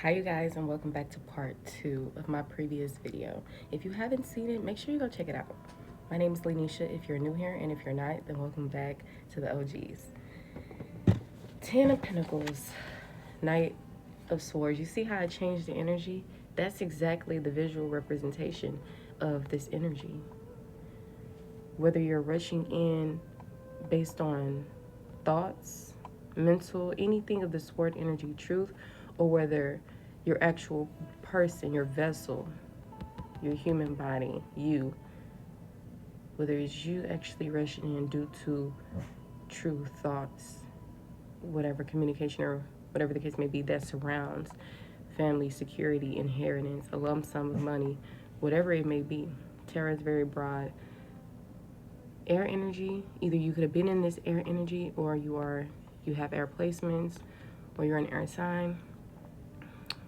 Hi you guys, and welcome back to part 2 of my previous video. If you haven't seen it, make sure you go check it out. My name is Lenisha if you're new here, and if you're not, then welcome back to the OGs. 10 of Pentacles, Knight of Swords. You see how I changed the energy? That's exactly the visual representation of this energy. Whether you're rushing in based on thoughts, mental, anything of the sword energy truth, or whether your actual person, your vessel, your human body, whether it's you actually rushing in due to true thoughts, whatever communication or whatever the case may be that surrounds family, security, inheritance, a lump sum of money, whatever it may be. Tarot is very broad. Air energy, either you could have been in this air energy, or you have air placements, or you're an air sign.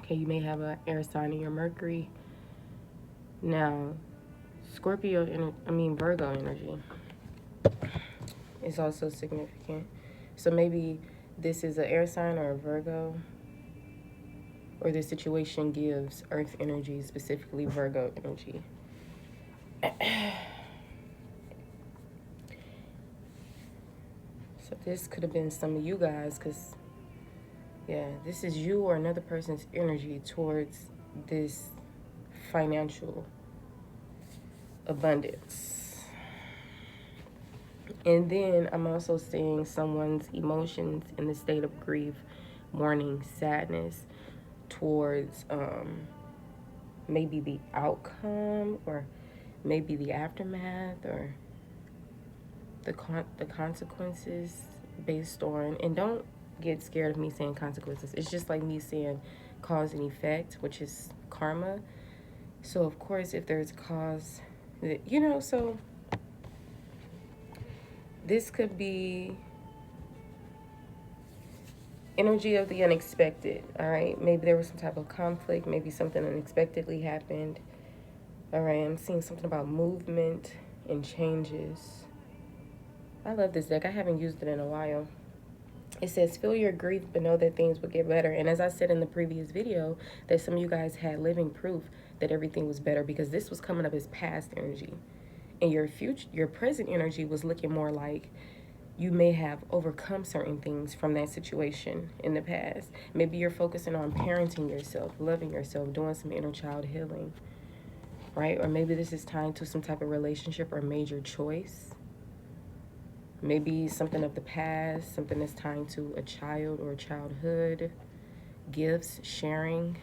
Okay, you may have an air sign in your Mercury. Now, Virgo energy is also significant. So maybe this is an air sign or a Virgo, or this situation gives earth energy, specifically Virgo energy. So this could have been some of you guys, because, yeah, this is you or another person's energy towards this financial abundance. And then I'm also seeing someone's emotions in the state of grief, mourning, sadness towards maybe the outcome, or maybe the aftermath, or the consequences based on, and don't get scared of me saying consequences. It's just like me saying cause and effect, which is karma. So of course, if there's cause, so this could be energy of the unexpected. All right, maybe there was some type of conflict, maybe something unexpectedly happened. All right, I'm seeing something about movement and changes. I love this deck. I haven't used it in a while. It says, feel your grief, but know that things will get better. And as I said in the previous video, that some of you guys had living proof that everything was better, because this was coming up as past energy. And your present energy was looking more like you may have overcome certain things from that situation in the past. Maybe you're focusing on parenting yourself, loving yourself, doing some inner child healing, right? Or maybe this is tying to some type of relationship or major choice. Maybe something of the past, something that's tying to a child or childhood, gifts, sharing,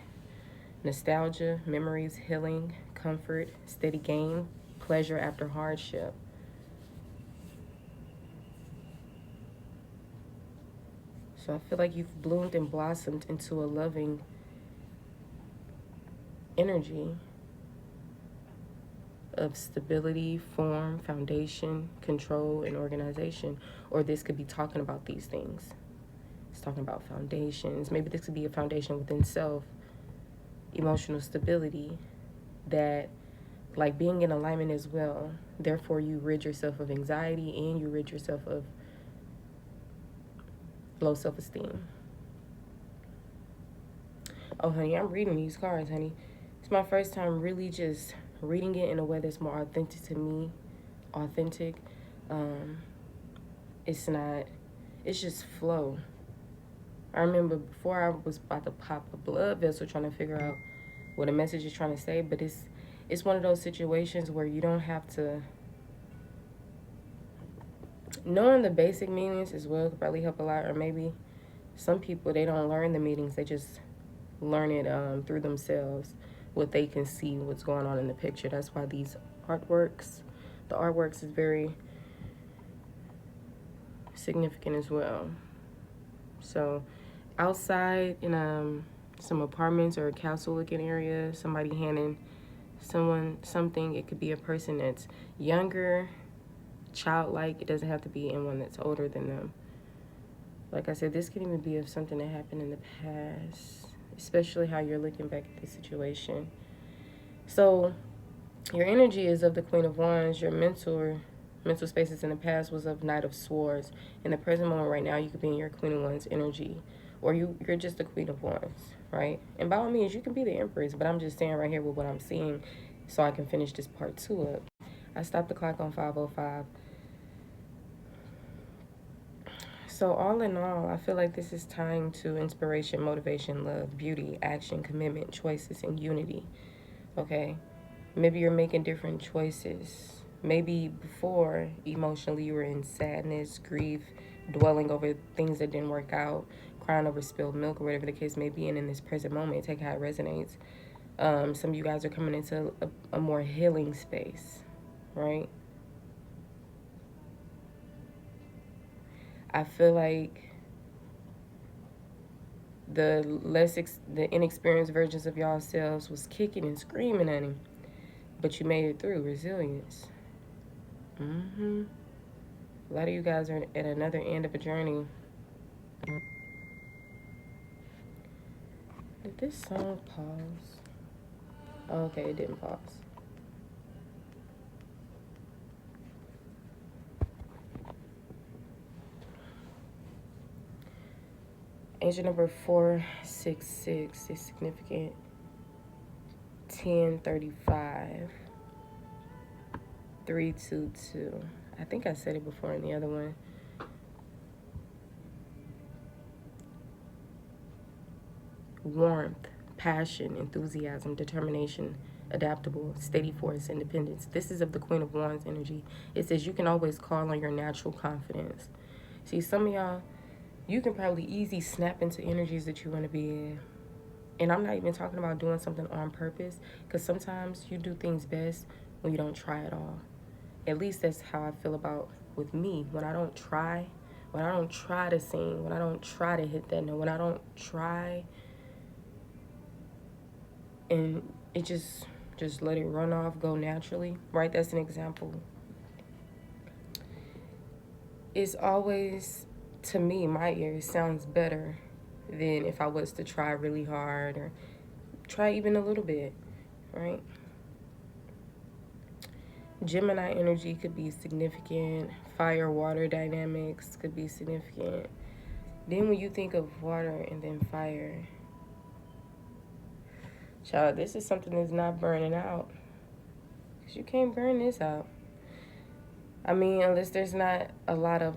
nostalgia, memories, healing, comfort, steady gain, pleasure after hardship. So I feel like you've bloomed and blossomed into a loving energy of stability, form, foundation, control, and organization. Or this could be talking about these things. It's talking about foundations. Maybe this could be a foundation within self, emotional stability, that like being in alignment as well. Therefore, you rid yourself of anxiety, and you rid yourself of low self-esteem. Oh, honey, I'm reading these cards, honey. It's my first time really just reading it in a way that's more authentic to me. Authentic. It's just flow. I remember before I was about to pop a blood vessel trying to figure out what a message is trying to say, but it's one of those situations where you don't have to. Knowing the basic meanings as well could probably help a lot. Or maybe some people, they don't learn the meanings, they just learn it through themselves, what they can see, what's going on in the picture. That's why the artworks is very significant as well. So outside in some apartments or a castle looking area, somebody handing someone something. It could be a person that's younger, childlike. It doesn't have to be in one that's older than them. Like I said, this can even be of something that happened in the past, especially how you're looking back at the situation. So your energy is of the Queen of Wands. Your mental spaces in the past was of Knight of Swords. In the present moment right now, you could be in your Queen of Wands energy, or you're just the Queen of Wands, right? And by all means, you can be the Empress, but I'm just saying right here with what I'm seeing, so I can finish this part 2 up. I stopped the clock on 5:05. So all in all, I feel like this is tying to inspiration, motivation, love, beauty, action, commitment, choices, and unity. Okay, maybe you're making different choices. Maybe before, emotionally, you were in sadness, grief, dwelling over things that didn't work out, crying over spilled milk, or whatever the case may be. And in this present moment, take how it resonates. Some of you guys are coming into a more healing space, right? I feel like the inexperienced versions of y'all selves was kicking and screaming at him, but you made it through. Resilience. A lot of you guys are at another end of a journey. Did this song pause? Oh, okay, it didn't pause. Angel number 466 is significant. 1035. 322. I think I said it before in the other one. Warmth, passion, enthusiasm, determination, adaptable, steady force, independence. This is of the Queen of Wands energy. It says you can always call on your natural confidence. See, some of y'all, you can probably easy snap into energies that you want to be in. And I'm not even talking about doing something on purpose, because sometimes you do things best when you don't try at all. At least that's how I feel about with me. When I don't try to sing, when I don't try to hit that note, when I don't try and it just let it run off, go naturally, right? That's an example. It's always, to me, my ears sounds better than if I was to try really hard or try even a little bit, right? Gemini energy could be significant. Fire water dynamics could be significant. Then when you think of water and then fire, child, this is something that's not burning out. Because you can't burn this out. I mean, unless there's not a lot of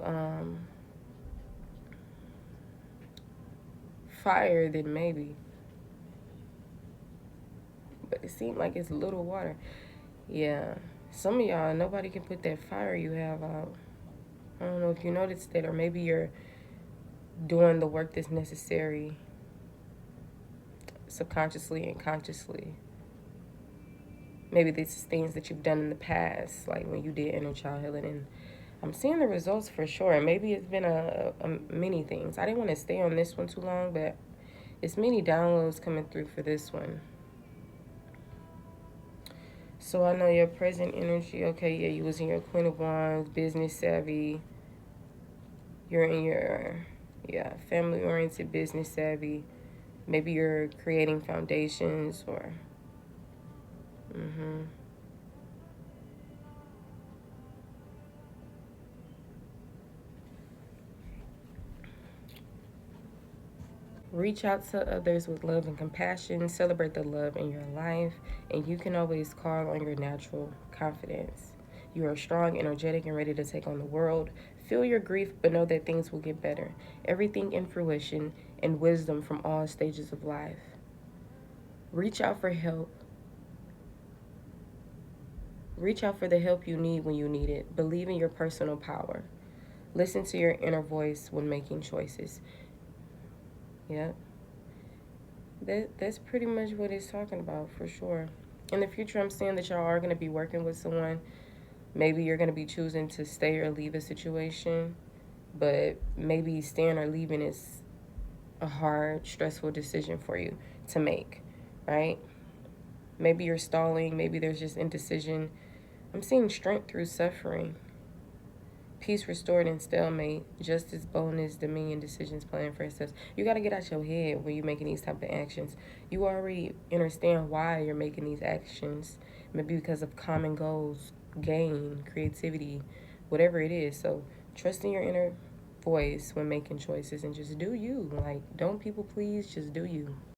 fire, then maybe. But it seemed like it's little water. Yeah. Some of y'all, nobody can put that fire you have out. I don't know if you noticed that, or maybe you're doing the work that's necessary subconsciously and consciously. Maybe this is things that you've done in the past, like when you did inner child healing, and I'm seeing the results for sure. And maybe it's been a many things. I didn't want to stay on this one too long, but it's many downloads coming through for this one. So I know your present energy. Okay, yeah, you was in your Queen of Wands, business savvy. You're in your, yeah, family oriented, business savvy. Maybe you're creating foundations or, Reach out to others with love and compassion. Celebrate the love in your life. And you can always call on your natural confidence. You are strong, energetic, and ready to take on the world. Feel your grief, but know that things will get better. Everything in fruition and wisdom from all stages of life. Reach out for help. Reach out for the help you need when you need it. Believe in your personal power. Listen to your inner voice when making choices. Yep. That's pretty much what it's talking about for sure. In the future, I'm seeing that y'all are going to be working with someone. Maybe you're going to be choosing to stay or leave a situation, but maybe staying or leaving is a hard, stressful decision for you to make, right? Maybe you're stalling. Maybe there's just indecision. I'm seeing strength through suffering. Peace restored in stalemate, justice, boldness, dominion, decisions, plan for yourselves. You got to get out your head when you're making these type of actions. You already understand why you're making these actions. Maybe because of common goals, gain, creativity, whatever it is. So trust in your inner voice when making choices and just do you. Like, don't people please, just do you.